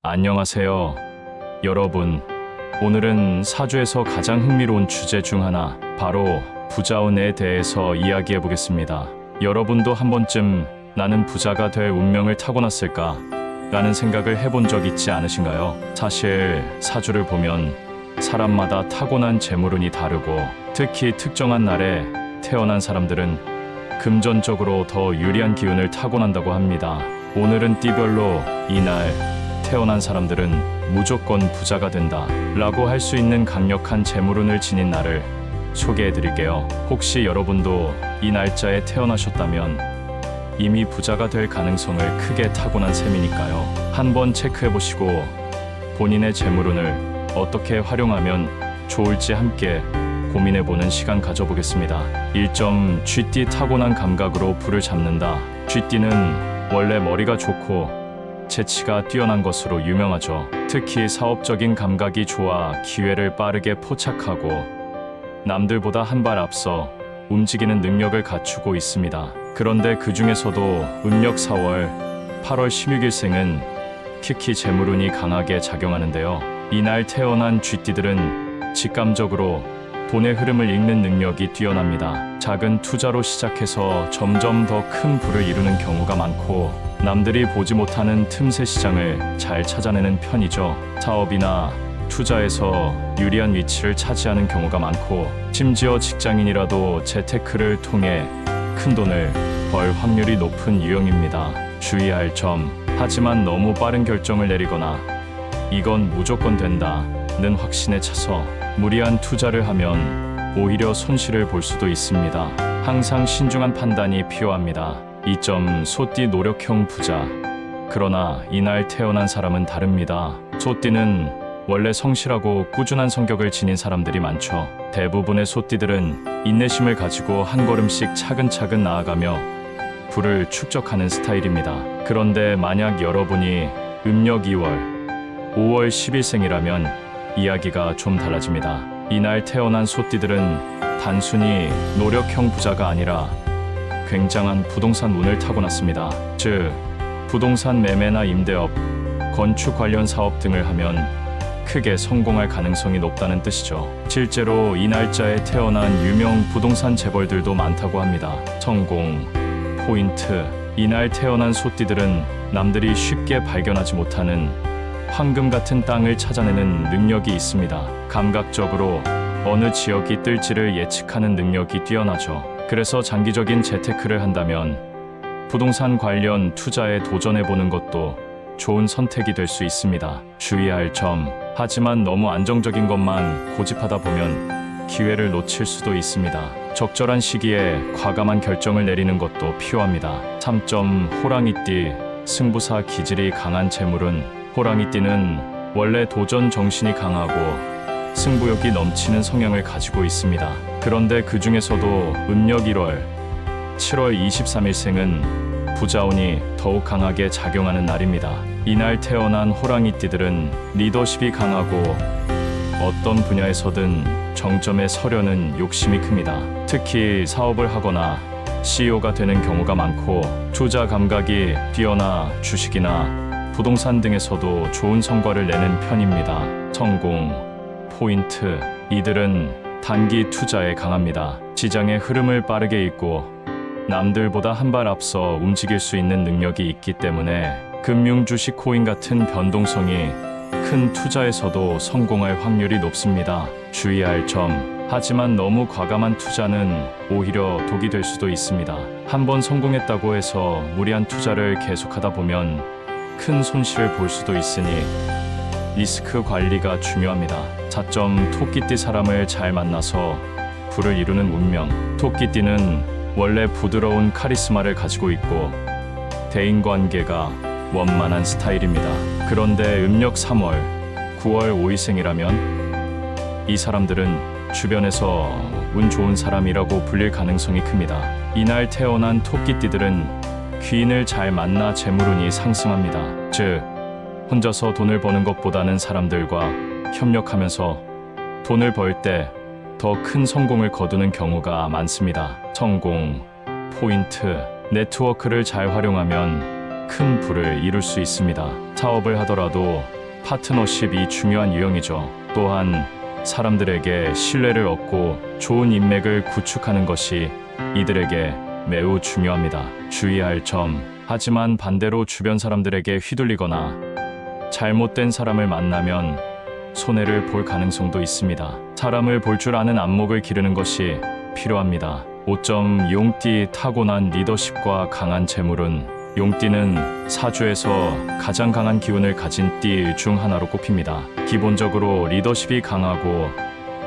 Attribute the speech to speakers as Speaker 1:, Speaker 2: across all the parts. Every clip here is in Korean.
Speaker 1: 안녕하세요. 여러분, 오늘은 사주에서 가장 흥미로운 주제 중 하나, 바로 부자운에 대해서 이야기해 보겠습니다. 여러분도 한 번쯤 나는 부자가 될 운명을 타고났을까? 라는 생각을 해본 적 있지 않으신가요? 사실 사주를 보면 사람마다 타고난 재물운이 다르고, 특히 특정한 날에 태어난 사람들은 금전적으로 더 유리한 기운을 타고난다고 합니다. 오늘은 띠별로 이날 태어난 사람들은 무조건 부자가 된다 라고 할 수 있는 강력한 재물운을 지닌 날을 소개해 드릴게요. 혹시 여러분도 이 날짜에 태어나셨다면 이미 부자가 될 가능성을 크게 타고난 셈이니까요. 한번 체크해 보시고 본인의 재물운을 어떻게 활용하면 좋을지 함께 고민해 보는 시간 가져보겠습니다. 1점, 쥐띠 타고난 감각으로 불을 잡는다. 쥐띠는 원래 머리가 좋고 재치가 뛰어난 것으로 유명하죠. 특히 사업적인 감각이 좋아 기회를 빠르게 포착하고 남들보다 한 발 앞서 움직이는 능력을 갖추고 있습니다. 그런데 그 중에서도 음력 4월, 8월 16일생은 특히 재물운이 강하게 작용하는데요. 이날 태어난 쥐띠들은 직감적으로 돈의 흐름을 읽는 능력이 뛰어납니다. 작은 투자로 시작해서 점점 더 큰 부를 이루는 경우가 많고, 남들이 보지 못하는 틈새 시장을 잘 찾아내는 편이죠. 사업이나 투자에서 유리한 위치를 차지하는 경우가 많고, 심지어 직장인이라도 재테크를 통해 큰 돈을 벌 확률이 높은 유형입니다. 주의할 점, 하지만 너무 빠른 결정을 내리거나 이건 무조건 된다는 확신에 차서 무리한 투자를 하면 오히려 손실을 볼 수도 있습니다. 항상 신중한 판단이 필요합니다. 2점, 소띠 노력형 부자. 그러나 이날 태어난 사람은 다릅니다. 소띠는 원래 성실하고 꾸준한 성격을 지닌 사람들이 많죠. 대부분의 소띠들은 인내심을 가지고 한 걸음씩 차근차근 나아가며 부를 축적하는 스타일입니다. 그런데 만약 여러분이 음력 2월, 5월 10일생이라면 이야기가 좀 달라집니다. 이날 태어난 소띠들은 단순히 노력형 부자가 아니라 굉장한 부동산 운을 타고났습니다. 즉, 부동산 매매나 임대업, 건축 관련 사업 등을 하면 크게 성공할 가능성이 높다는 뜻이죠. 실제로 이 날짜에 태어난 유명 부동산 재벌들도 많다고 합니다. 성공 포인트. 이날 태어난 소띠들은 남들이 쉽게 발견하지 못하는 황금 같은 땅을 찾아내는 능력이 있습니다. 감각적으로 어느 지역이 뜰지를 예측하는 능력이 뛰어나죠. 그래서 장기적인 재테크를 한다면 부동산 관련 투자에 도전해보는 것도 좋은 선택이 될 수 있습니다. 주의할 점, 하지만 너무 안정적인 것만 고집하다 보면 기회를 놓칠 수도 있습니다. 적절한 시기에 과감한 결정을 내리는 것도 필요합니다. 3점, 호랑이띠, 승부사 기질이 강한 재물은. 호랑이띠는 원래 도전 정신이 강하고 승부욕이 넘치는 성향을 가지고 있습니다. 그런데 그 중에서도 음력 1월, 7월 23일생은 부자운이 더욱 강하게 작용하는 날입니다. 이날 태어난 호랑이띠들은 리더십이 강하고 어떤 분야에서든 정점에 서려는 욕심이 큽니다. 특히 사업을 하거나 CEO가 되는 경우가 많고, 투자 감각이 뛰어나 주식이나 부동산 등에서도 좋은 성과를 내는 편입니다. 성공 포인트. 이들은 단기 투자에 강합니다. 시장의 흐름을 빠르게 읽고 남들보다 한 발 앞서 움직일 수 있는 능력이 있기 때문에 금융, 주식, 코인 같은 변동성이 큰 투자에서도 성공할 확률이 높습니다. 주의할 점, 하지만 너무 과감한 투자는 오히려 독이 될 수도 있습니다. 한번 성공했다고 해서 무리한 투자를 계속하다 보면 큰 손실을 볼 수도 있으니 리스크 관리가 중요합니다. 4점, 토끼띠 사람을 잘 만나서 부를 이루는 운명. 토끼띠는 원래 부드러운 카리스마를 가지고 있고 대인관계가 원만한 스타일입니다. 그런데 음력 3월, 9월 5일생이라면 이 사람들은 주변에서 운 좋은 사람이라고 불릴 가능성이 큽니다. 이날 태어난 토끼띠들은 귀인을 잘 만나 재물운이 상승합니다. 즉, 혼자서 돈을 버는 것보다는 사람들과 협력하면서 돈을 벌 때 더 큰 성공을 거두는 경우가 많습니다. 성공 포인트. 네트워크를 잘 활용하면 큰 부를 이룰 수 있습니다. 사업을 하더라도 파트너십이 중요한 유형이죠. 또한 사람들에게 신뢰를 얻고 좋은 인맥을 구축하는 것이 이들에게 매우 중요합니다. 주의할 점. 하지만 반대로 주변 사람들에게 휘둘리거나 잘못된 사람을 만나면 손해를 볼 가능성도 있습니다. 사람을 볼 줄 아는 안목을 기르는 것이 필요합니다. 5점 용띠 타고난 리더십과 강한 재물운. 용띠는 사주에서 가장 강한 기운을 가진 띠 중 하나로 꼽힙니다. 기본적으로 리더십이 강하고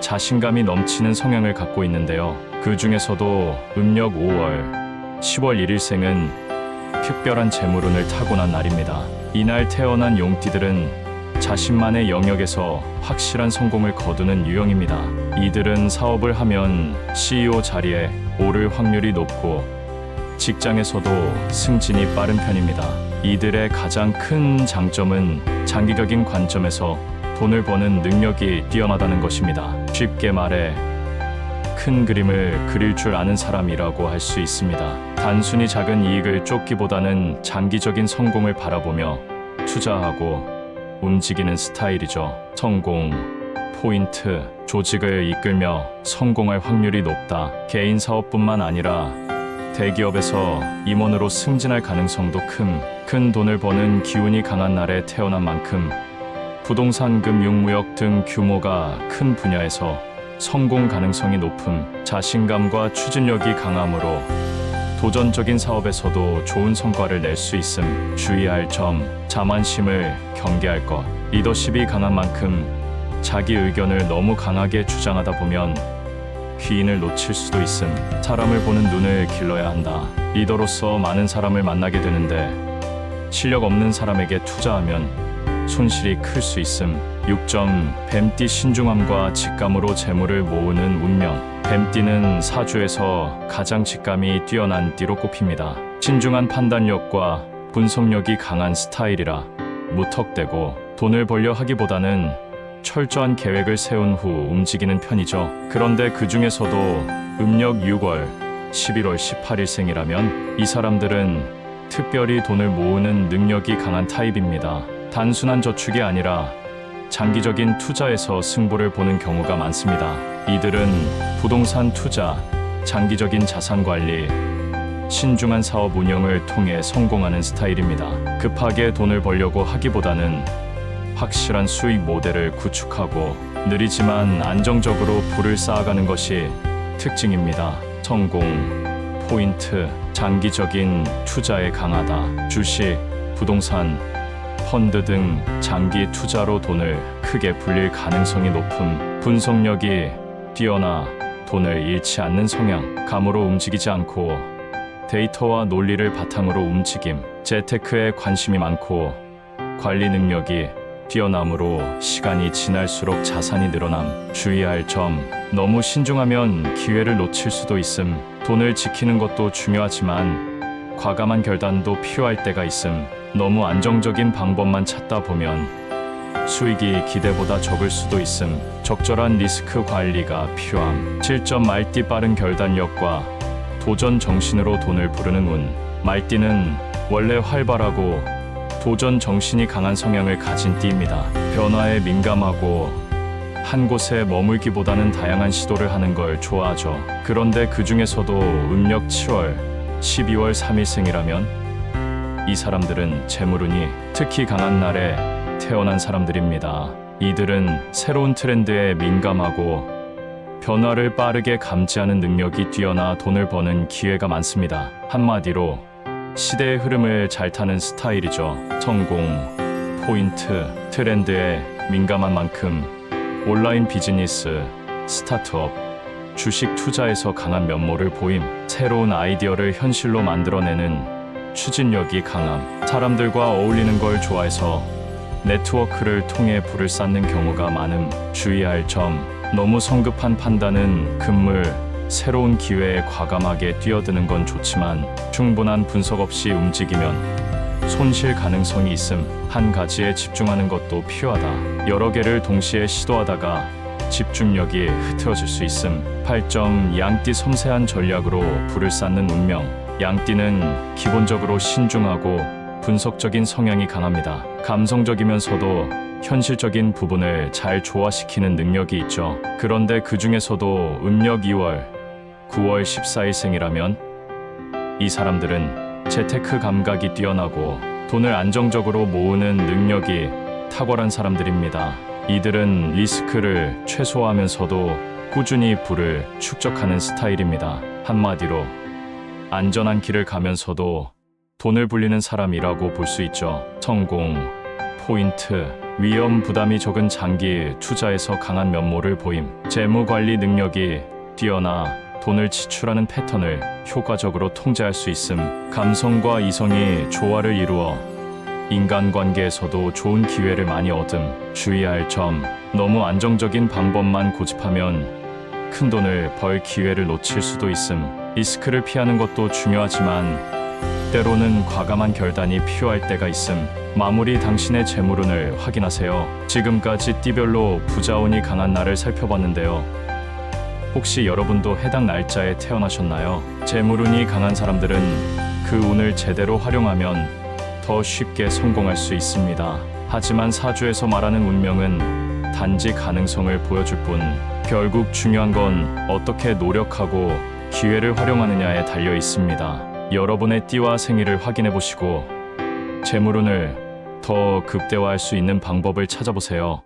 Speaker 1: 자신감이 넘치는 성향을 갖고 있는데요. 그 중에서도 음력 5월, 10월 1일생은 특별한 재물운을 타고난 날입니다. 이날 태어난 용띠들은 자신만의 영역에서 확실한 성공을 거두는 유형입니다. 이들은 사업을 하면 CEO 자리에 오를 확률이 높고 직장에서도 승진이 빠른 편입니다. 이들의 가장 큰 장점은 장기적인 관점에서 돈을 버는 능력이 뛰어나다는 것입니다. 쉽게 말해 큰 그림을 그릴 줄 아는 사람이라고 할 수 있습니다. 단순히 작은 이익을 쫓기보다는 장기적인 성공을 바라보며 투자하고 움직이는 스타일이죠. 성공, 포인트, 조직을 이끌며 성공할 확률이 높다. 개인 사업뿐만 아니라 대기업에서 임원으로 승진할 가능성도 큰 돈을 버는 기운이 강한 날에 태어난 만큼 부동산, 금융, 무역 등 규모가 큰 분야에서 성공 가능성이 높음. 자신감과 추진력이 강함으로 도전적인 사업에서도 좋은 성과를 낼 수 있음. 주의할 점. 자만심을 경계할 것. 리더십이 강한 만큼 자기 의견을 너무 강하게 주장하다 보면 귀인을 놓칠 수도 있음. 사람을 보는 눈을 길러야 한다. 리더로서 많은 사람을 만나게 되는데 실력 없는 사람에게 투자하면 손실이 클 수 있음. 6점 뱀띠 신중함과 직감으로 재물을 모으는 운명. 뱀띠는 사주에서 가장 직감이 뛰어난 띠로 꼽힙니다. 신중한 판단력과 분석력이 강한 스타일이라 무턱대고 돈을 벌려 하기보다는 철저한 계획을 세운 후 움직이는 편이죠. 그런데 그 중에서도 음력 6월, 11월 18일생이라면 이 사람들은 특별히 돈을 모으는 능력이 강한 타입입니다. 단순한 저축이 아니라 장기적인 투자에서 승부를 보는 경우가 많습니다. 이들은 부동산 투자, 장기적인 자산 관리, 신중한 사업 운영을 통해 성공하는 스타일입니다. 급하게 돈을 벌려고 하기보다는 확실한 수익 모델을 구축하고 느리지만 안정적으로 부를 쌓아가는 것이 특징입니다. 성공, 포인트, 장기적인 투자에 강하다. 주식, 부동산, 펀드 등 장기 투자로 돈을 크게 불릴 가능성이 높음. 분석력이 뛰어나 돈을 잃지 않는 성향. 감으로 움직이지 않고 데이터와 논리를 바탕으로 움직임. 재테크에 관심이 많고 관리 능력이 뛰어남으로 시간이 지날수록 자산이 늘어남. 주의할 점. 너무 신중하면 기회를 놓칠 수도 있음. 돈을 지키는 것도 중요하지만 과감한 결단도 필요할 때가 있음. 너무 안정적인 방법만 찾다 보면 수익이 기대보다 적을 수도 있음. 적절한 리스크 관리가 필요함. 7점 말띠 빠른 결단력과 도전 정신으로 돈을 부르는 운. 말띠는 원래 활발하고 도전 정신이 강한 성향을 가진 띠입니다. 변화에 민감하고 한 곳에 머물기보다는 다양한 시도를 하는 걸 좋아하죠. 그런데 그 중에서도 음력 7월, 12월 3일생이라면 이 사람들은 재물운이 특히 강한 날에 태어난 사람들입니다. 이들은 새로운 트렌드에 민감하고 변화를 빠르게 감지하는 능력이 뛰어나 돈을 버는 기회가 많습니다. 한마디로 시대의 흐름을 잘 타는 스타일이죠. 성공, 포인트, 트렌드에 민감한 만큼 온라인 비즈니스, 스타트업, 주식 투자에서 강한 면모를 보임. 새로운 아이디어를 현실로 만들어내는 추진력이 강함. 사람들과 어울리는 걸 좋아해서 네트워크를 통해 부를 쌓는 경우가 많음. 주의할 점. 너무 성급한 판단은 금물, 새로운 기회에 과감하게 뛰어드는 건 좋지만 충분한 분석 없이 움직이면 손실 가능성이 있음. 한 가지에 집중하는 것도 필요하다. 여러 개를 동시에 시도하다가 집중력이 흐트러질 수 있음. 8점 양띠 섬세한 전략으로 부를 쌓는 운명. 양띠는 기본적으로 신중하고 분석적인 성향이 강합니다. 감성적이면서도 현실적인 부분을 잘 조화시키는 능력이 있죠. 그런데 그 중에서도 음력 2월, 9월 14일생이라면 이 사람들은 재테크 감각이 뛰어나고 돈을 안정적으로 모으는 능력이 탁월한 사람들입니다. 이들은 리스크를 최소화하면서도 꾸준히 부를 축적하는 스타일입니다. 한마디로 안전한 길을 가면서도 돈을 불리는 사람이라고 볼 수 있죠. 성공, 포인트, 위험 부담이 적은 장기 투자에서 강한 면모를 보임. 재무 관리 능력이 뛰어나 돈을 지출하는 패턴을 효과적으로 통제할 수 있음. 감성과 이성이 조화를 이루어 인간관계에서도 좋은 기회를 많이 얻음. 주의할 점, 너무 안정적인 방법만 고집하면 큰 돈을 벌 기회를 놓칠 수도 있음. 리스크를 피하는 것도 중요하지만 때로는 과감한 결단이 필요할 때가 있음. 마무리 당신의 재물운을 확인하세요. 지금까지 띠별로 부자운이 강한 날을 살펴봤는데요. 혹시 여러분도 해당 날짜에 태어나셨나요? 재물운이 강한 사람들은 그 운을 제대로 활용하면 더 쉽게 성공할 수 있습니다. 하지만 사주에서 말하는 운명은 단지 가능성을 보여줄 뿐, 결국 중요한 건 어떻게 노력하고 기회를 활용하느냐에 달려 있습니다. 여러분의 띠와 생일을 확인해 보시고 재물운을 더 극대화할 수 있는 방법을 찾아보세요.